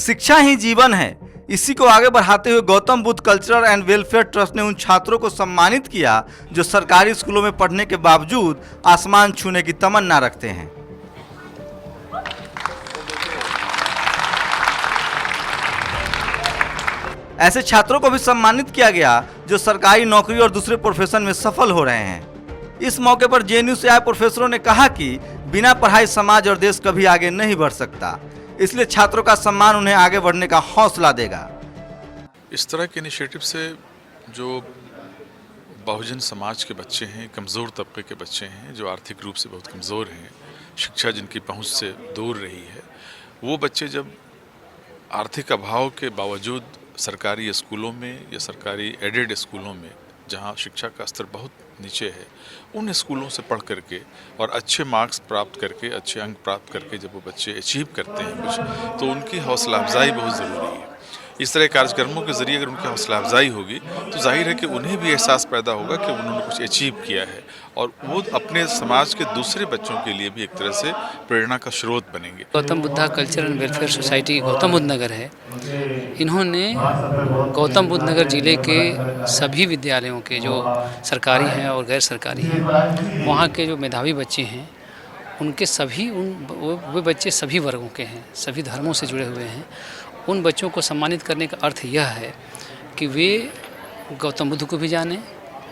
शिक्षा ही जीवन है। इसी को आगे बढ़ाते हुए Gautam Buddha cultural and welfare trust ने उन छात्रों को सम्मानित किया जो सरकारी स्कूलों में पढ़ने के बावजूद आसमान छूने की तमन्ना रखते हैं। ऐसे छात्रों को भी सम्मानित किया गया जो सरकारी नौकरी और दूसरे प्रोफेशन में सफल हो रहे हैं। इस मौके पर जेएनयू से आए प्रोफेसरों ने कहा कि बिना पढ़ाई समाज और देश कभी आगे नहीं बढ़ सकता, इसलिए छात्रों का सम्मान उन्हें आगे बढ़ने का हौसला देगा। इस तरह के इनिशिएटिव से जो बहुजन समाज के बच्चे हैं, कमज़ोर तबके के बच्चे हैं, जो आर्थिक रूप से बहुत कमज़ोर हैं, शिक्षा जिनकी पहुंच से दूर रही है, वो बच्चे जब आर्थिक अभाव के बावजूद सरकारी स्कूलों में या सरकारी एडेड स्कूलों में, जहां शिक्षा का स्तर बहुत नीचे है, उन स्कूलों से पढ़ करके और अच्छे मार्क्स प्राप्त करके, अच्छे अंक प्राप्त करके जब वो बच्चे अचीव करते हैं कुछ, तो उनकी हौसला अफजाई बहुत ज़रूरी है। इस तरह कार्यक्रमों के ज़रिए अगर उनकी हौसला अफजाई होगी तो जाहिर है कि उन्हें भी एहसास पैदा होगा कि उन्होंने कुछ अचीव किया है और वो अपने समाज के दूसरे बच्चों के लिए भी एक तरह से प्रेरणा का स्रोत बनेंगे। Gautam Buddha culture and welfare society Gautam Buddh Nagar है। इन्होंने गौतम बुद्ध नगर जिले के सभी विद्यालयों के जो सरकारी हैं और गैर सरकारी हैं, वहाँ के जो मेधावी बच्चे हैं, उनके सभी वे बच्चे सभी वर्गों के हैं, सभी धर्मों से जुड़े हुए हैं। उन बच्चों को सम्मानित करने का अर्थ यह है कि वे गौतम बुद्ध को भी जानें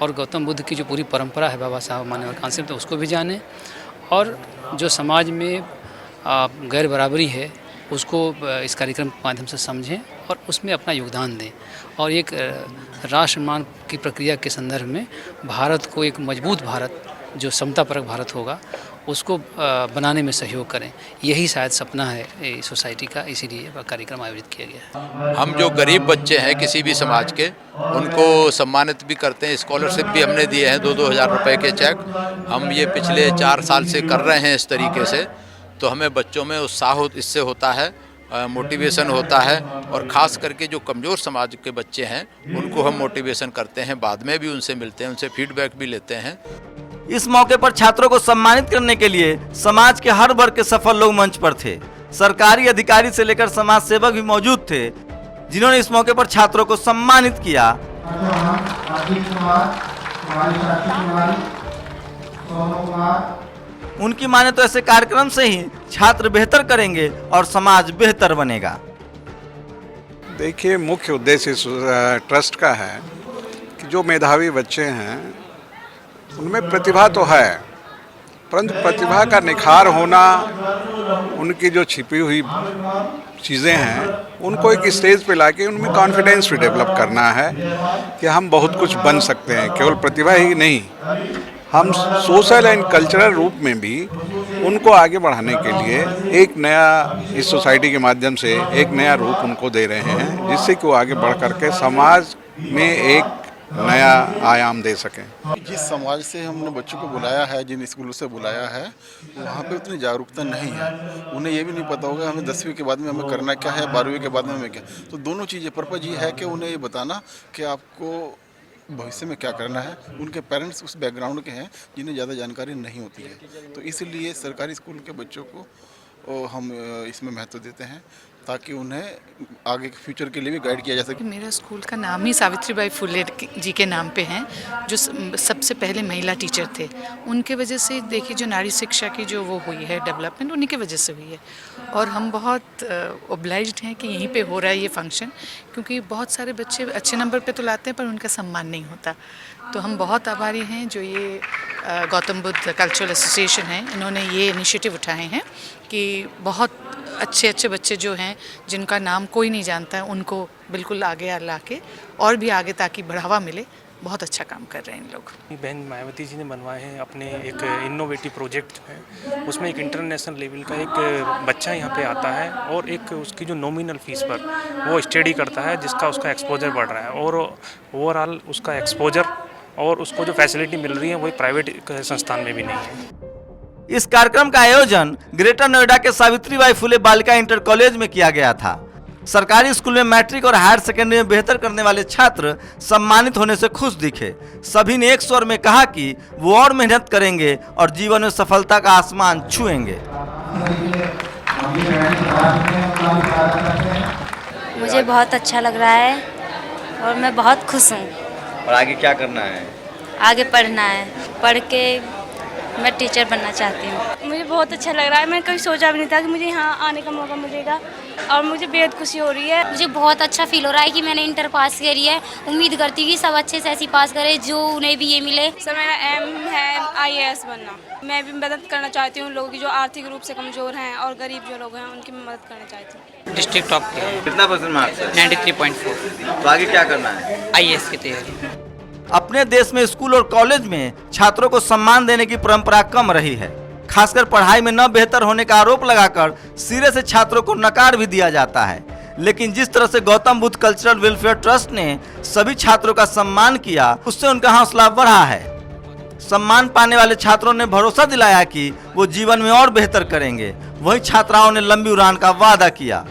और गौतम बुद्ध की जो पूरी परंपरा है, बाबा साहब मानव कॉन्सेप्ट है, उसको भी जानें, और जो समाज में गैर बराबरी है उसको इस कार्यक्रम के माध्यम से समझें और उसमें अपना योगदान दें। और एक राष्ट्र निर्माण की प्रक्रिया के संदर्भ में भारत को एक मजबूत भारत, जो समतापरक भारत होगा, उसको बनाने में सहयोग करें। यही शायद सपना है सोसाइटी का, इसीलिए कार्यक्रम आयोजित किया गया है। हम जो गरीब बच्चे हैं किसी भी समाज के, उनको सम्मानित भी करते हैं। स्कॉलरशिप भी हमने दिए हैं 2-2 हज़ार रुपये के चेक। हम ये पिछले 4 साल से कर रहे हैं इस तरीके से, तो हमें बच्चों में उत्साह इससे होता है, मोटिवेशन होता है, और ख़ास करके जो कमज़ोर समाज के बच्चे हैं उनको हम मोटिवेशन करते हैं, बाद में भी उनसे मिलते हैं, उनसे फीडबैक भी लेते हैं। इस मौके पर छात्रों को सम्मानित करने के लिए समाज के हर वर्ग के सफल लोग मंच पर थे। सरकारी अधिकारी से लेकर समाज सेवक भी मौजूद थे, जिन्होंने इस मौके पर छात्रों को सम्मानित किया। उनकी माने तो ऐसे कार्यक्रम से ही छात्र बेहतर करेंगे और समाज बेहतर बनेगा। देखिए, मुख्य उद्देश्य इस ट्रस्ट का है कि जो मेधावी बच्चे हैं उनमें प्रतिभा तो है, परंतु प्रतिभा का निखार होना, उनकी जो छिपी हुई चीज़ें हैं उनको एक स्टेज पे लाके उनमें कॉन्फिडेंस भी डेवलप करना है कि हम बहुत कुछ बन सकते हैं। केवल प्रतिभा ही नहीं, हम सोशल एंड कल्चरल रूप में भी उनको आगे बढ़ाने के लिए एक नया, इस सोसाइटी के माध्यम से एक नया रूप उनको दे रहे हैं, जिससे कि वो आगे बढ़ करके समाज में एक नया आयाम दे सकें। जिस समाज से हमने बच्चों को बुलाया है, जिन स्कूलों से बुलाया है, वहाँ पे उतनी जागरूकता नहीं है। उन्हें ये भी नहीं पता होगा हमें 10वीं के बाद में हमें करना क्या है, 12वीं के बाद में हमें क्या। तो दोनों चीज़ें, पर्पज़ ये है कि उन्हें ये बताना कि आपको भविष्य में क्या करना है। उनके पेरेंट्स उस बैकग्राउंड के हैं जिन्हें ज़्यादा जानकारी नहीं होती है, तो इसलिए सरकारी स्कूल के बच्चों को हम इसमें महत्व देते हैं ताकि उन्हें आगे के फ्यूचर के लिए भी गाइड किया जा सके। मेरा स्कूल का नाम ही सावित्रीबाई फुले जी के नाम पे है, जो सबसे पहले महिला टीचर थे। उनके वजह से देखिए जो नारी शिक्षा की जो वो हुई है डेवलपमेंट, उन्हीं की वजह से हुई है। और हम बहुत ओब्लाइज्ड हैं कि यहीं पे हो रहा है ये फंक्शन, क्योंकि बहुत सारे बच्चे अच्छे नंबर पे तो लाते हैं पर उनका सम्मान नहीं होता। तो हम बहुत आभारी हैं जो ये गौतम बुद्ध कल्चरल एसोसिएशन है, इन्होंने ये इनिशिएटिव उठाए हैं कि बहुत अच्छे अच्छे बच्चे जो हैं जिनका नाम कोई नहीं जानता है, उनको बिल्कुल आगे ला के और भी आगे ताकि बढ़ावा मिले। बहुत अच्छा काम कर रहे हैं इन लोग। बहन मायावती जी ने बनवाए हैं अपने एक इनोवेटिव प्रोजेक्ट है, उसमें एक इंटरनेशनल लेवल का एक बच्चा यहाँ पे आता है और एक उसकी जो नॉमिनल फीस पर वो स्टडी करता है, जिसका उसका एक्सपोजर बढ़ रहा है, और ओवरऑल उसका एक्सपोजर और उसको जो फैसिलिटी मिल रही है वो एक प्राइवेट संस्थान में भी नहीं है। इस कार्यक्रम का आयोजन ग्रेटर नोएडा के सावित्रीबाई फुले बालिका इंटर कॉलेज में किया गया था। सरकारी स्कूल में मैट्रिक और हायर सेकेंडरी में बेहतर करने वाले छात्र सम्मानित होने से खुश दिखे। सभी ने एक स्वर में कहा कि वो और मेहनत करेंगे और जीवन में सफलता का आसमान छुएंगे। मुझे बहुत अच्छा लग रहा है और मैं बहुत खुश हूँ। और आगे क्या करना है? आगे पढ़ना है, पढ़ के मैं टीचर बनना चाहती हूँ। मुझे बहुत अच्छा लग रहा है। मैं कभी सोचा भी नहीं था कि मुझे यहाँ आने का मौका मिलेगा और मुझे बेहद खुशी हो रही है। मुझे बहुत अच्छा फील हो रहा है कि मैंने इंटर पास करी है। उम्मीद करती हूँ कि सब अच्छे से ऐसी पास करें जो उन्हें भी ये मिले। सर, मेरा एम है IAS बनना। मैं भी मदद करना चाहती हूँ लोगों की जो आर्थिक रूप से कमज़ोर हैं और गरीब जो लोग हैं उनकी मैं मदद करना चाहती हूँ। डिस्ट्रिक्ट टॉप किया, कितना परसेंट मार्क्स है? 93.4। तो आगे क्या करना है? IAS की तैयारी। अपने देश में स्कूल और कॉलेज में छात्रों को सम्मान देने की परंपरा कम रही है। खासकर पढ़ाई में न बेहतर होने का आरोप लगाकर सिरे से छात्रों को नकार भी दिया जाता है। लेकिन जिस तरह से Gautam Buddha cultural welfare trust ने सभी छात्रों का सम्मान किया, उससे उनका हौसला बढ़ा है। सम्मान पाने वाले छात्रों ने भरोसा दिलाया कि वो जीवन में और बेहतर करेंगे। वहीं छात्राओं ने लंबी उड़ान का वादा किया।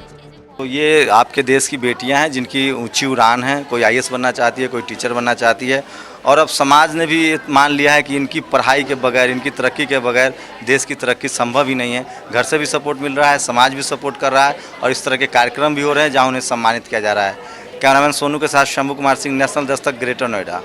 तो ये आपके देश की बेटियां हैं जिनकी ऊंची उड़ान है। कोई IAS बनना चाहती है, कोई टीचर बनना चाहती है। और अब समाज ने भी मान लिया है कि इनकी पढ़ाई के बगैर, इनकी तरक्की के बगैर देश की तरक्की संभव ही नहीं है। घर से भी सपोर्ट मिल रहा है, समाज भी सपोर्ट कर रहा है और इस तरह के कार्यक्रम भी हो रहे हैं जहाँ उन्हें सम्मानित किया जा रहा है। कैमरामैन सोनू के साथ शंभू कुमार सिंह, नेशनल दस्तक, ग्रेटर नोएडा।